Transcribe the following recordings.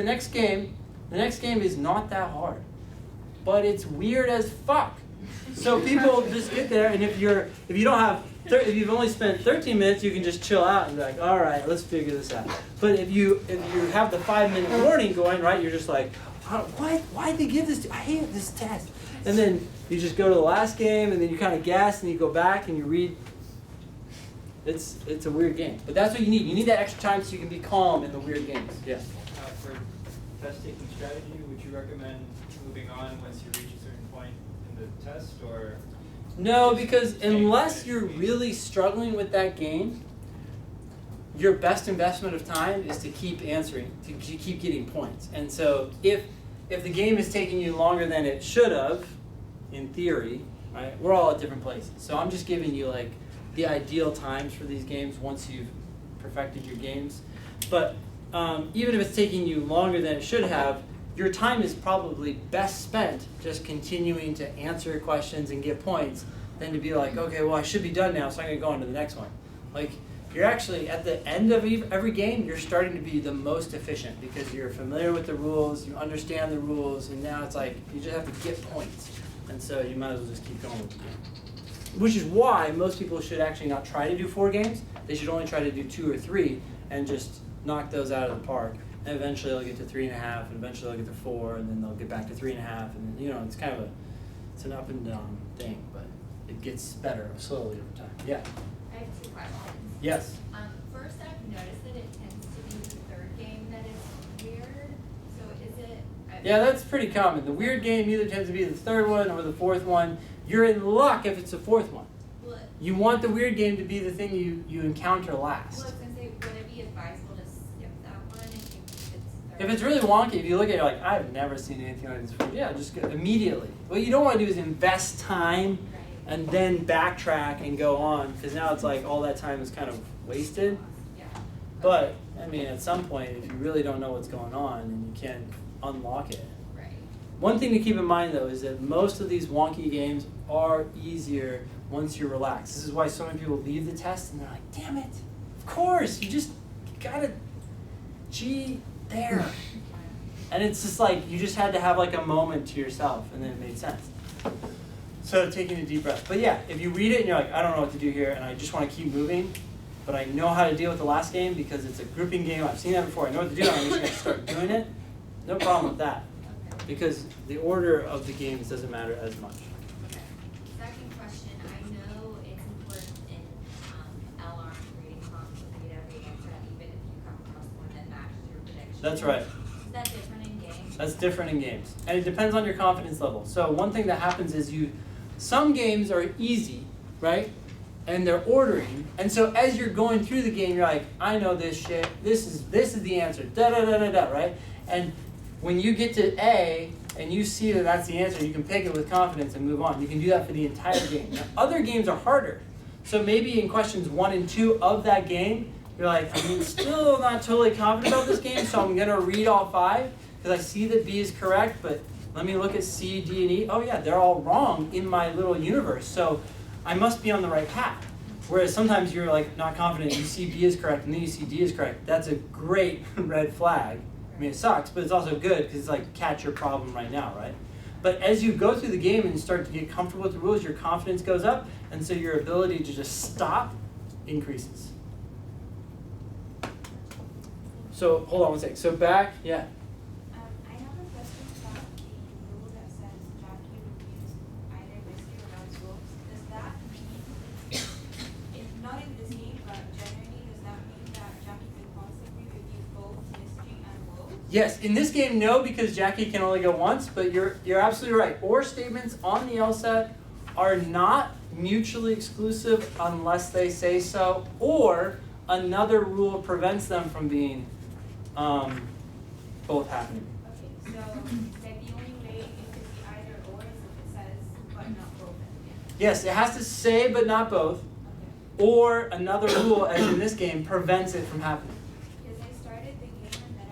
The next game is not that hard, but it's weird as fuck. So people just get there, and if you've only spent 13 minutes, you can just chill out and be like, all right, let's figure this out. But if you have the 5-minute warning going, right, you're just like, why'd they give this? I hate this test. And then you just go to the last game, and then you kind of guess, and you go back and you read. It's a weird game, but that's what you need. You need that extra time so you can be calm in the weird games. Yeah. For test-taking strategy, would you recommend moving on once you reach a certain point in the test, or? No, because unless you're really struggling with that game, your best investment of time is to keep answering, to keep getting points. And so if the game is taking you longer than it should have, in theory, right? We're all at different places. So I'm just giving you like the ideal times for these games once you've perfected your games. But even if it's taking you longer than it should have, your time is probably best spent just continuing to answer questions and get points than to be like, okay, well, I should be done now, so I'm going to go on to the next one. Like, you're actually, at the end of every game, you're starting to be the most efficient because you're familiar with the rules, you understand the rules, and now it's like, you just have to get points. And so you might as well just keep going with the game. Which is why most people should actually not try to do 4 games. They should only try to do 2 or 3 and just knock those out of the park. And eventually they'll get to 3.5, and eventually they'll get to 4, and then they'll get back to 3.5, and then, it's kind of it's an up and down thing, but it gets better slowly over time. Yeah. I have 2 questions. Yes. First, I've noticed that it tends to be the 3rd game that is weird. So is it? Yeah, that's pretty common. The weird game either tends to be the 3rd one or the 4th one. You're in luck if it's the 4th one. Well, you want the weird game to be the thing you encounter last. Well, I was going to say, would it be advisable to skip that one if it's really wonky? If you look at it, you're like, I've never seen anything like this before. Yeah, just go immediately. What you don't want to do is invest time and then backtrack and go on, because now it's like all that time is kind of wasted. Yeah. But, I mean, at some point, if you really don't know what's going on, then you can't unlock it. Right. One thing to keep in mind, though, is that most of these wonky games are easier once you're relaxed. This is why so many people leave the test and they're like, damn it, of course, you gotta G there. And it's just like, you just had to have like a moment to yourself, and then it made sense. So taking a deep breath. But yeah, if you read it and you're like, I don't know what to do here, and I just want to keep moving, but I know how to deal with the last game because it's a grouping game, I've seen that before, I know what to do, I'm just going to start doing it, no problem with that. Because the order of the games doesn't matter as much. Okay. Second question, I know it's important in LR reading prompts to read every answer, even if you come across one that matches your prediction. That's right. Is that different in games? That's different in games. And it depends on your confidence level. So one thing that happens is some games are easy, right? And they're ordering. And so as you're going through the game, you're like, I know this shit. This is the answer. Da da da da da, right? And when you get to A and you see that that's the answer, you can pick it with confidence and move on. You can do that for the entire game. Now, other games are harder. So maybe in questions 1 and 2 of that game, you're like, I'm still not totally confident about this game, so I'm going to read all 5 because I see that B is correct, but let me look at C, D, and E. Oh yeah, they're all wrong in my little universe, so I must be on the right path. Whereas sometimes you're like not confident, you see B is correct, and then you see D is correct. That's a great red flag. I mean, it sucks, but it's also good because it's like, catch your problem right now, right? But as you go through the game and start to get comfortable with the rules, your confidence goes up, and so your ability to just stop increases. So, hold on one second. So back, yeah. I have a question about the rule that says Jackie reviews either mystery or non-rules. Does that mean, if not in this game, but generally, does that mean that Jackie can constantly review both mystery and rules? Yes, in this game, no, because Jackie can only go once, but you're absolutely right. Or statements on the LSAT are not mutually exclusive unless they say so, or another rule prevents them from being both happening. Okay, so like the only way it could be either or is if it says but not both. Yes, it has to say but not both, Okay. or another rule, as in this game, prevents it from happening. Because I started the game and then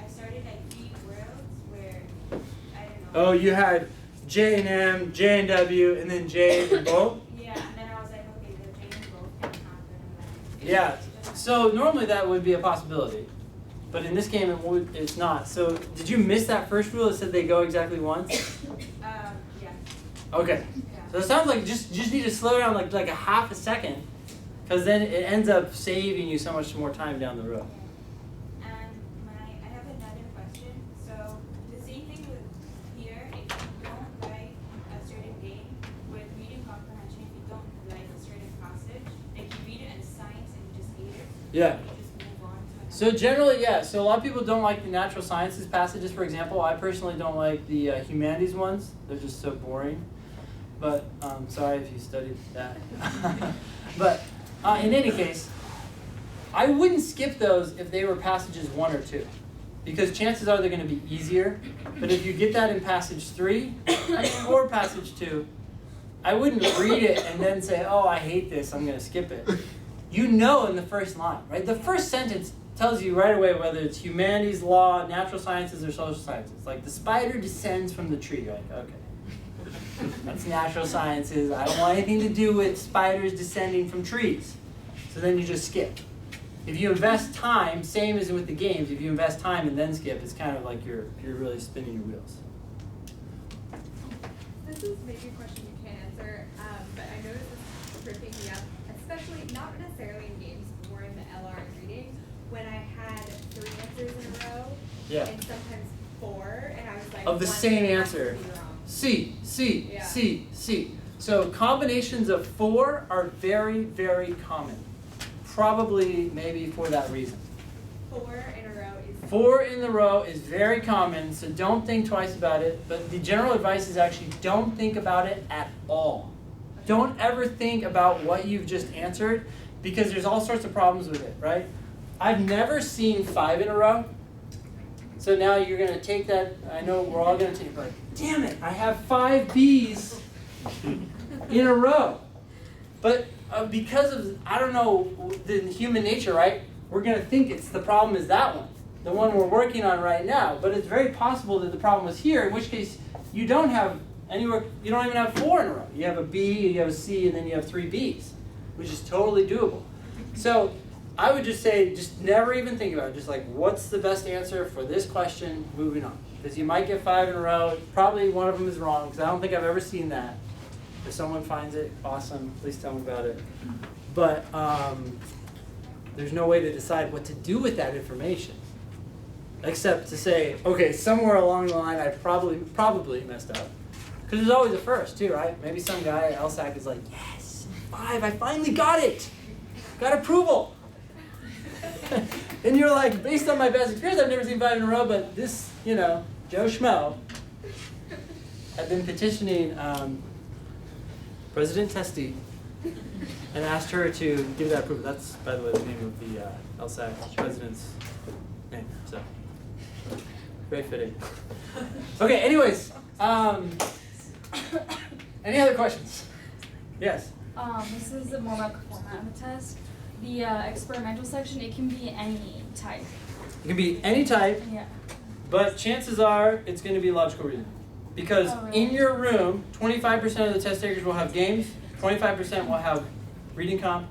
I started like 3 worlds where, I don't know. Oh, you had J and M, J and W, and then J and both? Yeah, and then I was like, okay, the J and both can happen. And then Yeah, so normally that would be a possibility. But in this game, it's not. So did you miss that first rule that said they go exactly once? Yeah. Okay. So it sounds like you just need to slow down like a half a second, because then it ends up saving you so much more time down the road. And I have another question. So the same thing with here, if you don't like a certain game, with reading comprehension, if you don't like a certain passage, like you read it in science and you just hate it, Yeah. you just move on to another. So generally, yeah. So a lot of people don't like the natural sciences passages, for example. I personally don't like the humanities ones. They're just so boring. But sorry if you studied that. But in any case, I wouldn't skip those if they were passages 1 or 2. Because chances are they're going to be easier. But if you get that in passage 3 or passage 2, I wouldn't read it and then say, oh, I hate this, I'm going to skip it. You know in the first line, right? The first sentence tells you right away whether it's humanities, law, natural sciences, or social sciences. Like the spider descends from the tree. You're like, okay. That's natural sciences. I don't want anything to do with spiders descending from trees. So then you just skip. If you invest time, same as with the games, if you invest time and then skip, it's kind of like you're really spinning your wheels. This is maybe a question you can't answer, but I noticed this tripping me up, especially not necessarily in games, but more in the LR and reading, when I had 3 answers in a row, Yeah. and sometimes 4, and I was like, Of the one same has answer. to be wrong. C, C, Yeah. C, C. So combinations of 4 are very, very common. Probably maybe for that reason. 4 in a row is 4 in the row is very common, so don't think twice about it. But the general advice is actually don't think about it at all. Don't ever think about what you've just answered, because there's all sorts of problems with it, right? I've never seen 5 in a row. So now you're going to take that, I know we're all going to take it, like, damn it, I have 5 B's in a row. But because of, I don't know, the human nature, right? We're going to think it's the problem is that one, the one we're working on right now. But it's very possible that the problem was here, in which case you don't have anywhere, you don't even have 4 in a row. You have a B, you have a C, and then you have 3 B's, which is totally doable. So I would just say, just never even think about it. Just like, what's the best answer for this question? Moving on. Because you might get 5 in a row. Probably one of them is wrong, because I don't think I've ever seen that. If someone finds it, awesome. Please tell me about it. But there's no way to decide what to do with that information, except to say, okay, somewhere along the line I probably messed up. Because there's always a first, too, right? Maybe some guy at LSAT is like, yes, 5, I finally got it. Got approval. And you're like, based on my past experience, I've never seen 5 in a row, but this, Joe Schmo, had been petitioning President Testi and asked her to give that approval. That's, by the way, the name of the LSAT president's name. So, very fitting. Okay, anyways, any other questions? Yes? This is more about the format of the test. The experimental section, it can be any type. It can be any type, Yeah. but chances are it's going to be logical reasoning. Because Oh, really? in your room, 25% of the test takers will have games, 25% will have reading comp,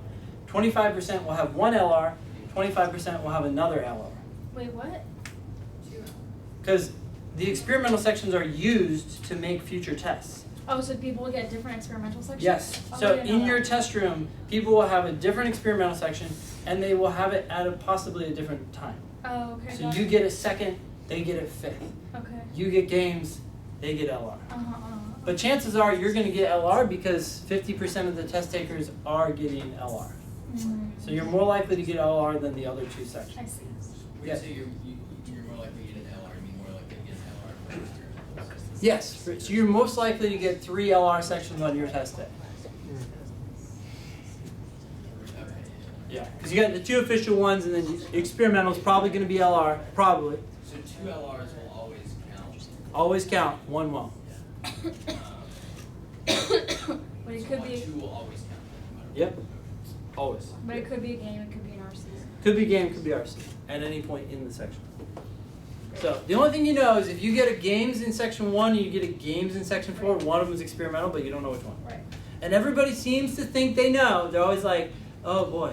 25% will have one LR, 25% will have another LR. Wait, what? Because the experimental sections are used to make future tests. Oh, so people will get different experimental sections? Yes. Oh, I So didn't know in that. your test room, people will have a different experimental section, and they will have it at possibly a different time. Oh, okay. So got you it. get it second, they get it fifth. Okay. You get games, they get LR. Uh-huh. But chances are you're going to get LR because 50% of the test takers are getting LR. So you're more likely to get LR than the other 2 sections. I see. When you say you're more likely to get an LR, you mean more likely to get an LR for experimental? Yes, so you're most likely to get 3 LR sections on your test day. Okay. Yeah, because you got the 2 official ones, and then experimental is probably going to be LR, probably. So 2 LRs will always count. Always count, 1 won't. But it could be. 2 will always count. No matter Yep, always. But it could be a game. It could be an RC. Could be game, could be RC, at any point in the section. So the only thing you know is if you get a games in section 1 and you get a games in section 4, one of them is experimental, but you don't know which one. Right. And everybody seems to think they know. They're always like, oh boy,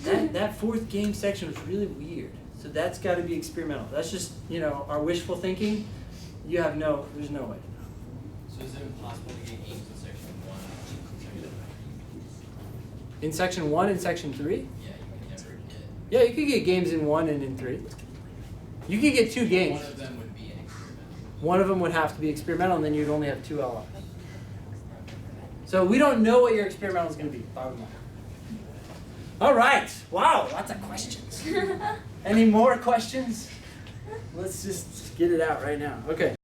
that 4th game section was really weird. So that's got to be experimental. That's just, our wishful thinking. There's no way to know. So is it impossible to get games in section 1 and section 3? In section 1 and section 3? Yeah, you can never get. Yeah, you could get games in 1 and in 3. You could get 2 games. One of them would be an experiment. One of them would have to be experimental, and then you'd only have 2 LRs. So we don't know what your experimental is going to be. Bottom line. All right. Wow, lots of questions. Any more questions? Let's just get it out right now. Okay.